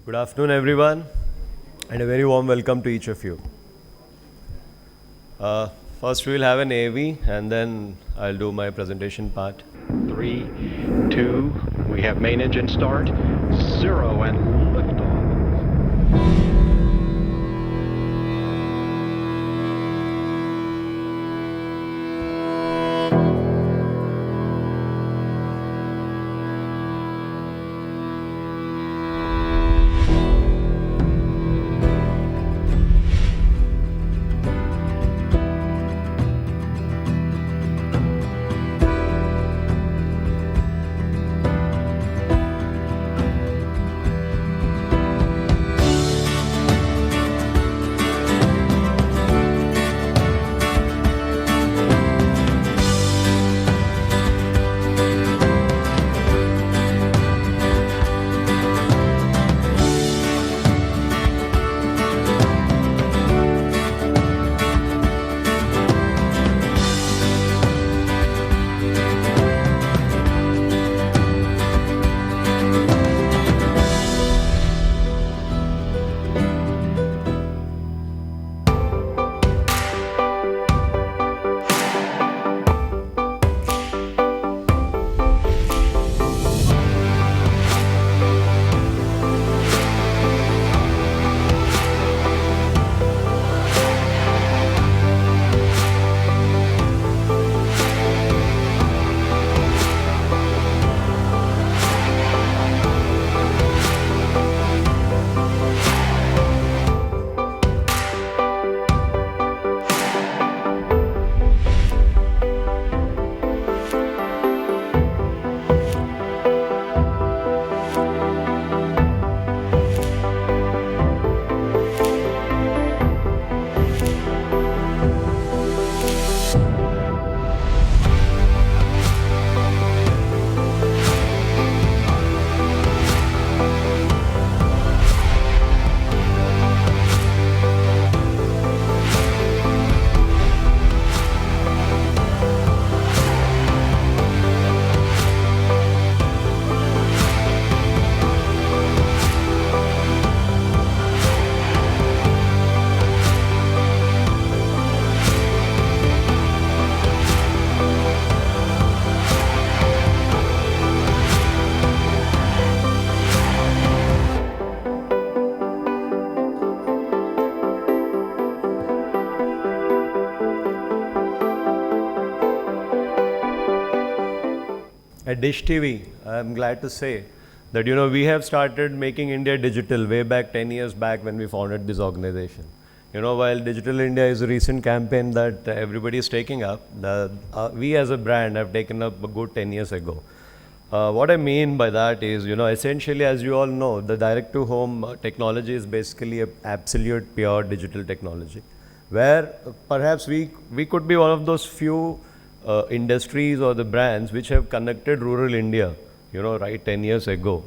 Good afternoon, everyone, and a very warm welcome to each of you. First, we will have an AV, and then I'll do my presentation part. 3, 2, we have main engine start, 0, and liftoff. At Dish TV, I'm glad to say that we have started making India digital way back 10 years back when we founded this organization. While Digital India is a recent campaign that everybody is taking up, we as a brand have taken up a good 10 years ago. What I mean by that is, essentially, as you all know, the direct-to-home technology is basically an absolute pure digital technology, where perhaps we could be one of those few industries or the brands which have connected rural India, right 10 years ago,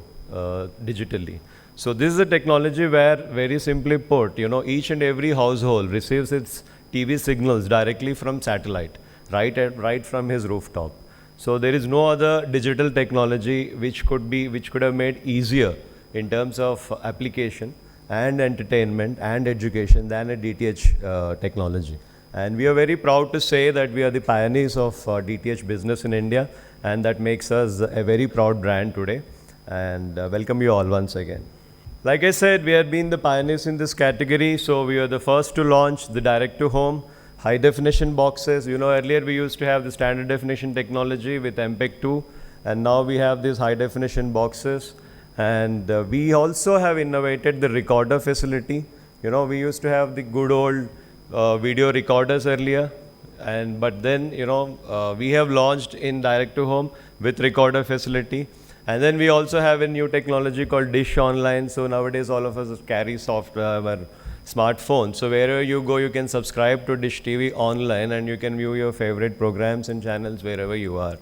digitally. So this is a technology where, very simply put, each and every household receives its TV signals directly from satellite, right from his rooftop. So there is no other digital technology which could have made easier in terms of application and entertainment and education than a DTH technology. And we are very proud to say that we are the pioneers of DTH business in India, and that makes us a very proud brand today. And welcome you all once again. Like I said, we have been the pioneers in this category, so we are the first to launch the direct-to-home high-definition boxes. Earlier we used to have the standard definition technology with MPEG 2, and now we have these high-definition boxes. And we also have innovated the recorder facility. We used to have the good old video recorders earlier, but then we have launched in direct-to-home with recorder facility. And then we also have a new technology called Dish Online. So nowadays all of us carry software, smartphone. So wherever you go, you can subscribe to Dish TV online and you can view your favorite programs and channels wherever you are.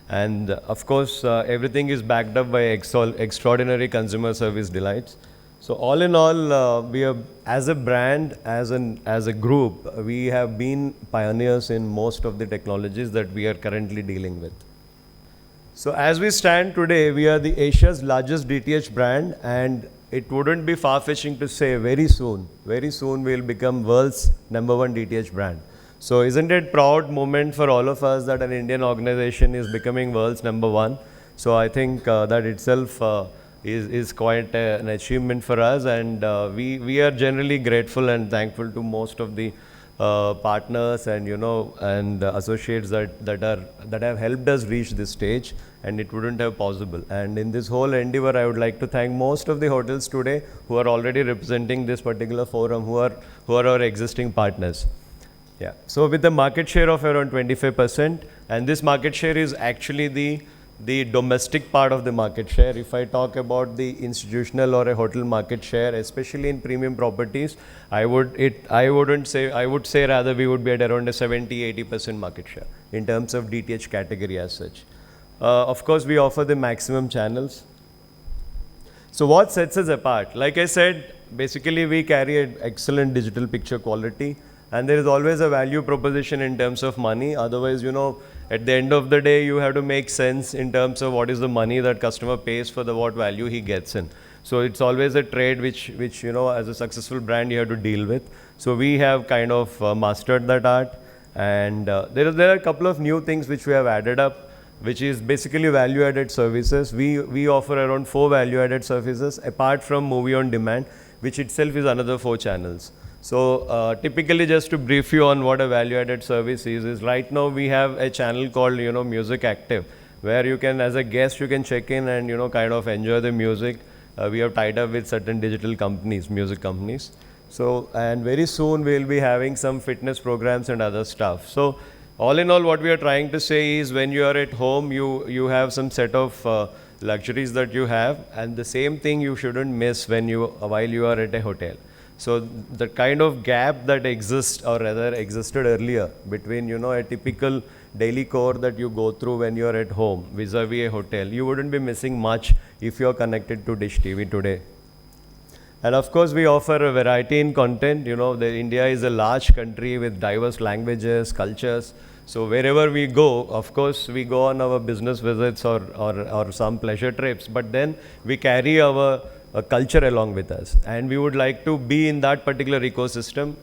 And of course, everything is backed up by extraordinary consumer service delights. So all in all, we have, as a brand, as a group, we have been pioneers in most of the technologies that we are currently dealing with. So as we stand today, we are the Asia's largest DTH brand, and it wouldn't be far-fetching to say very soon we'll become world's #1 DTH brand. So isn't it proud moment for all of us that an Indian organization is becoming world's #1? So I think that itself is quite an achievement for us, and we are generally grateful and thankful to most of the partners and and associates that have helped us reach this stage, and it wouldn't have possible. And in this whole endeavor, I would like to thank most of the hotels today who are already representing this particular forum, who are our existing partners. Yeah. So with the market share of around 25%, and this market share is actually the domestic part of the market share. If I talk about the institutional or a hotel market share, especially in premium properties, I would say rather we would be at around a 70-80% market share in terms of DTH category as such. Of course, we offer the maximum channels. So what sets us apart? Like I said, basically we carry an excellent digital picture quality, and there is always a value proposition in terms of money. Otherwise, at the end of the day, you have to make sense in terms of what is the money that customer pays for what value he gets in. So it's always a trade which as a successful brand you have to deal with. So we have kind of mastered that art, and there are a couple of new things which we have added up, which is basically value-added services. We offer around 4 value-added services apart from movie on demand, which itself is another 4 channels. So typically, just to brief you on what a value-added service is right now we have a channel called Music Active, where you can, as a guest, you can check in and kind of enjoy the music. We have tied up with certain digital companies, music companies. So, and very soon we'll be having some fitness programs and other stuff. So all in all, what we are trying to say is when you are at home, you have some set of luxuries that you have, and the same thing you shouldn't miss while you are at a hotel. So the kind of gap that exists, or rather existed earlier, between a typical daily core that you go through when you are at home vis-a-vis a hotel, you wouldn't be missing much if you are connected to Dish TV today. And of course, we offer a variety in content. India is a large country with diverse languages, cultures. So wherever we go, of course, we go on our business visits or some pleasure trips, but then we carry our culture along with us, and we would like to be in that particular ecosystem,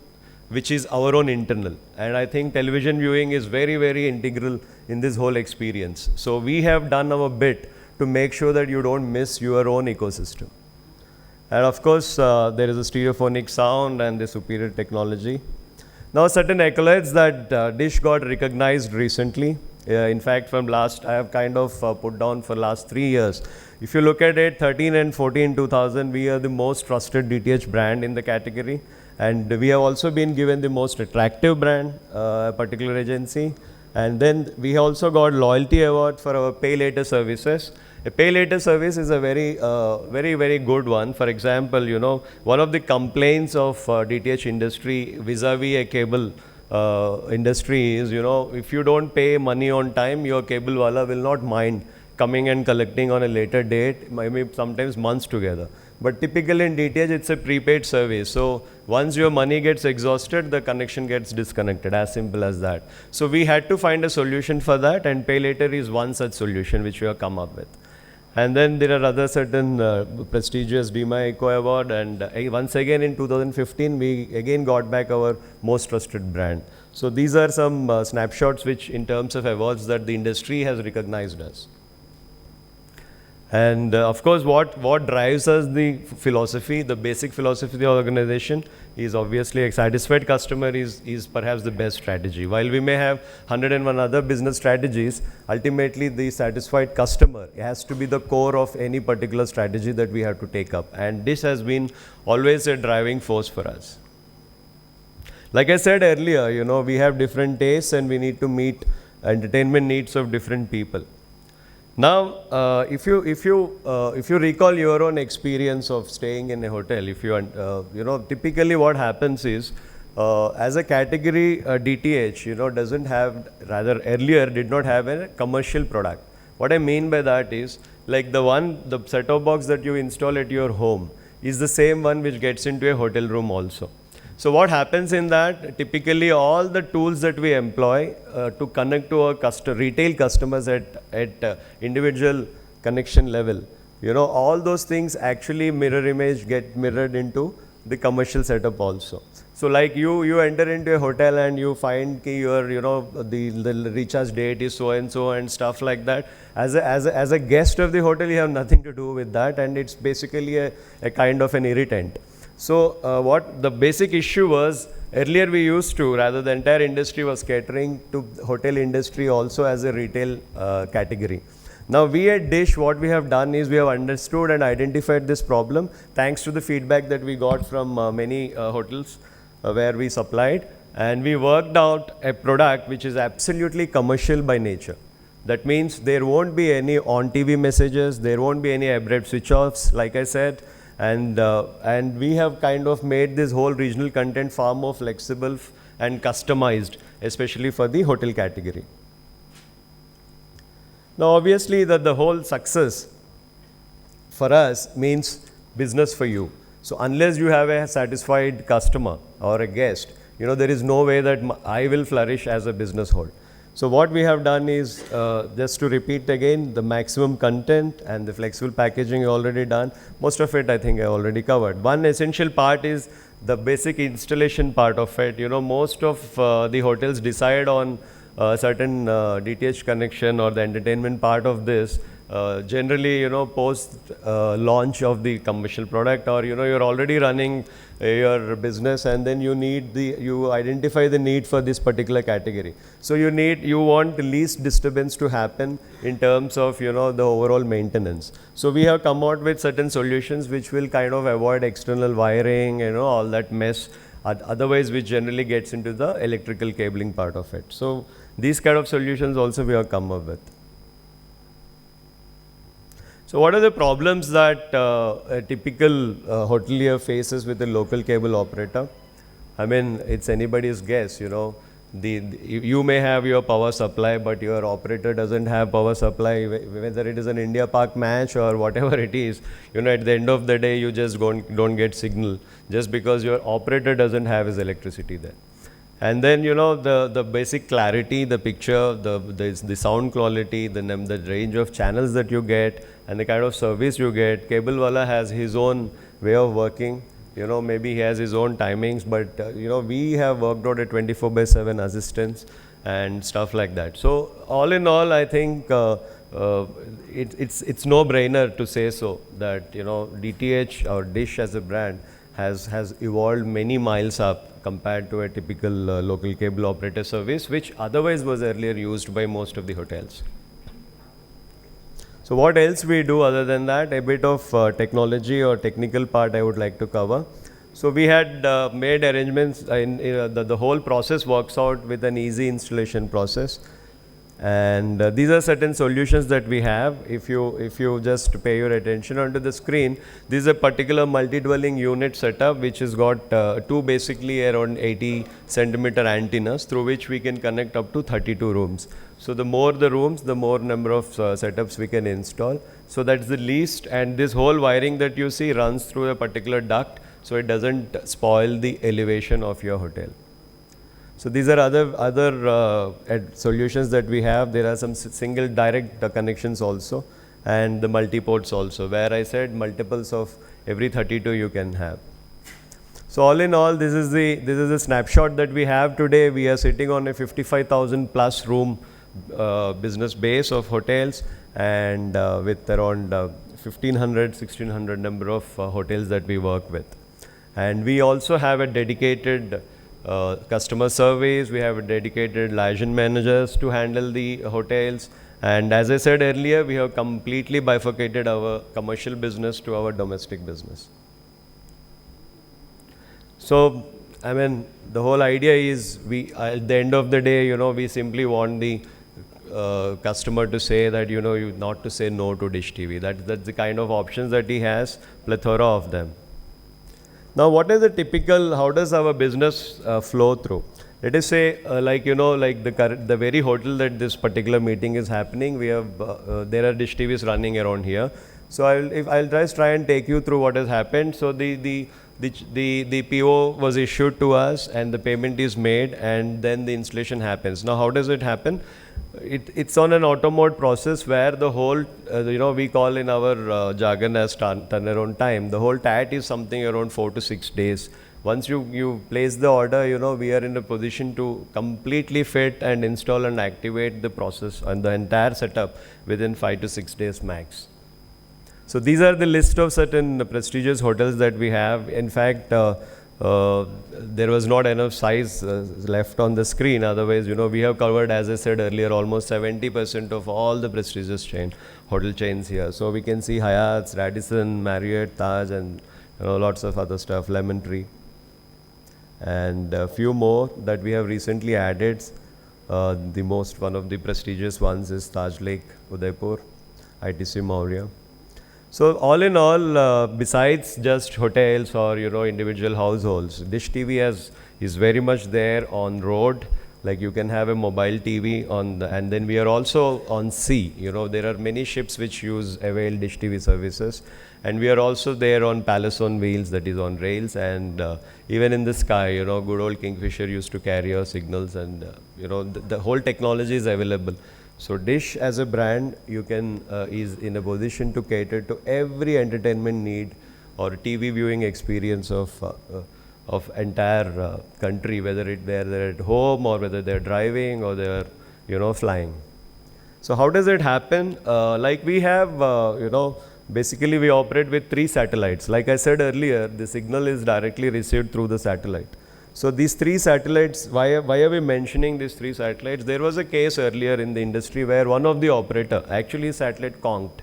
which is our own internal. And I think television viewing is very, very integral in this whole experience. So we have done our bit to make sure that you don't miss your own ecosystem. And of course, there is a stereophonic sound and the superior technology. Now, certain accolades that Dish got recognized recently. In fact, I have kind of put down for last 3 years. If you look at it, 13 and 14, 2000, we are the most trusted DTH brand in the category. And we have also been given the most attractive brand, a particular agency. And then we also got loyalty award for our pay later services. A pay later service is a very, very good one. For example, one of the complaints of DTH industry vis-a-vis a cable industry is, if you don't pay money on time, your cable wala will not mind coming and collecting on a later date, maybe sometimes months together. But typically in DTH, it's a prepaid service. So once your money gets exhausted, the connection gets disconnected, as simple as that. So we had to find a solution for that, and pay later is one such solution which we have come up with. And then there are other certain prestigious DMA Eco Award, and once again in 2015, we again got back our most trusted brand. So these are some snapshots which in terms of awards that the industry has recognized us. And of course, what drives us, the philosophy, the basic philosophy of the organization is obviously a satisfied customer is perhaps the best strategy. While we may have 101 other business strategies, ultimately the satisfied customer has to be the core of any particular strategy that we have to take up. And this has been always a driving force for us. Like I said earlier, we have different tastes and we need to meet entertainment needs of different people. Now, if you recall your own experience of staying in a hotel, if you typically what happens is, as a category, DTH, doesn't have, rather earlier did not have a commercial product. What I mean by that is, like the set-top box that you install at your home is the same one which gets into a hotel room also. So what happens in that, typically all the tools that we employ to connect to our retail customers at individual connection level, You know, all those things actually mirror image get mirrored into the commercial setup also. So like you enter into a hotel and you find ki your, you know, the recharge date is so and stuff like that. As a guest of the hotel, you have nothing to do with that, and it's basically a kind of an irritant. So what the basic issue was, earlier we used to, rather the entire industry was catering to hotel industry also as a retail category. Now we at Dish, what we have done is we have understood and identified this problem thanks to the feedback that we got from many hotels where we supplied, and we worked out a product which is absolutely commercial by nature. That means there won't be any on TV messages, there won't be any abrupt switch offs, like I said, and we have kind of made this whole regional content far more flexible and customized, especially for the hotel category. Now obviously that the whole success for us means business for you. So unless you have a satisfied customer or a guest, you know, there is no way that I will flourish as a business whole. So what we have done is, just to repeat again, the maximum content and the flexible packaging already done. Most of it I think I already covered. One essential part is the basic installation part of it. You know, most of the hotels decide on certain DTH connection or the entertainment part of this. Generally, you know, post launch of the commercial product, or you know, you're already running your business, and then you identify the need for this particular category. So you want the least disturbance to happen in terms of, you know, the overall maintenance. So we have come out with certain solutions which will kind of avoid external wiring, you know, all that mess. Otherwise, which generally gets into the electrical cabling part of it. So these kind of solutions also we have come up with. So what are the problems that a typical hotelier faces with a local cable operator? I mean, it's anybody's guess, you know. You may have your power supply, but your operator doesn't have power supply, whether it is an India Park match or whatever it is. You know, at the end of the day, you just don't get signal just because your operator doesn't have his electricity there. And then, you know, the basic clarity, the picture, the sound quality, the range of channels that you get, and the kind of service you get. Cable wala has his own way of working. You know, maybe he has his own timings, but you know, we have worked out a 24/7 assistance and stuff like that. So all in all, I think it's no brainer to say so that, you know, DTH or Dish as a brand has evolved many miles up compared to a typical local cable operator service, which otherwise was earlier used by most of the hotels. So what else we do other than that? A bit of technology or technical part I would like to cover. So we had made arrangements in the whole process works out with an easy installation process. And these are certain solutions that we have. If you just pay your attention onto the screen, this is a particular multi-dwelling unit setup which has got two basically around 80 centimeter antennas through which we can connect up to 32 rooms. So the more the rooms, the more number of setups we can install. So that's the least, and this whole wiring that you see runs through a particular duct, so it doesn't spoil the elevation of your hotel. So these are other solutions that we have. There are some single direct connections also, and the multi-ports also, where I said multiples of every 32 you can have. So all in all, this is the snapshot that we have today. We are sitting on a 55,000 plus room business base of hotels, and with around 1,500-1,600 number of hotels that we work with. And we also have a dedicated customer service. We have a dedicated liaison managers to handle the hotels. And as I said earlier, we have completely bifurcated our commercial business to our domestic business. So, I mean, the whole idea is at the end of the day, you know, we simply want the customer to say that, you know, not to say no to Dish TV. That's the kind of options that he has, plethora of them. Now, what is the typical, how does our business flow through? Let us say, like, you know, like the very hotel that this particular meeting is happening, we have, there are Dish TVs running around here. So I'll just try and take you through what has happened. So the PO was issued to us and the payment is made, and then the installation happens. Now, how does it happen? it's on an auto mode process where the whole, we call in our jargon as turnaround time. The whole TAT is something around 4 to 6 days. Once you place the order, we are in a position to completely fit and install and activate the process and the entire setup within 5 to 6 days max. So these are the list of certain prestigious hotels that we have. In fact, there was not enough size left on the screen. Otherwise, we have covered, as I said earlier, almost 70% of all the prestigious hotel chains here. So we can see Hyatt's, Radisson, Marriott, Taj, and lots of other stuff, Lemon Tree, and a few more that we have recently added. One of the prestigious ones is Taj Lake, Udaipur, ITC Maurya. So all in all, besides just hotels or individual households, Dish TV is very much there on road. Like you can have a mobile TV and then we are also on sea. There are many ships which avail Dish TV services, and we are also there on Palace on Wheels, that is on rails, and even in the sky. Good old Kingfisher used to carry our signals, and the whole technology is available. So Dish as a brand, is in a position to cater to every entertainment need or TV viewing experience of entire country, whether they're at home or whether they're driving or they're flying. So how does it happen? Like we have, basically we operate with 3 satellites. Like I said earlier, the signal is directly received through the satellite. So these 3 satellites, why are we mentioning these 3 satellites? There was a case earlier in the industry where one of the operator, actually satellite conked.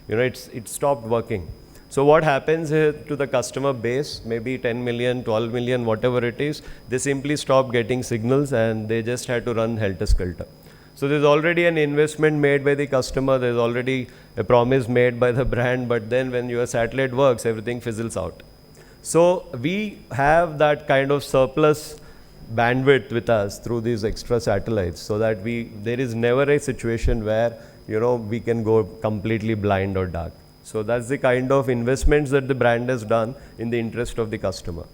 It stopped working. So what happens to the customer base, maybe 10 million, 12 million, whatever it is, they simply stop getting signals and they just had to run helter-skelter. So there's already an investment made by the customer, there's already a promise made by the brand, but then when your satellite works, everything fizzles out. So we have that kind of surplus bandwidth with us through these extra satellites, so that there is never a situation where we can go completely blind or dark. So that's the kind of investments that the brand has done in the interest of the customer.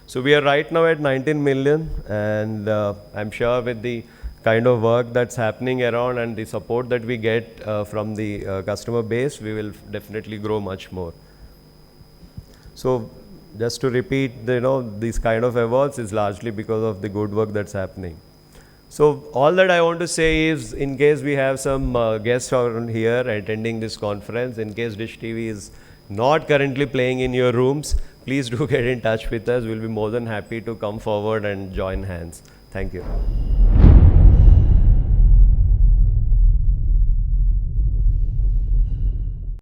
So we are right now at 19 million, and I'm sure with the kind of work that's happening around and the support that we get from the customer base, we will definitely grow much more. So just to repeat, these kind of awards is largely because of the good work that's happening. So all that I want to say is, in case we have some guests around here attending this conference, in case Dish TV is not currently playing in your rooms, please do get in touch with us. We'll be more than happy to come forward and join hands. Thank you.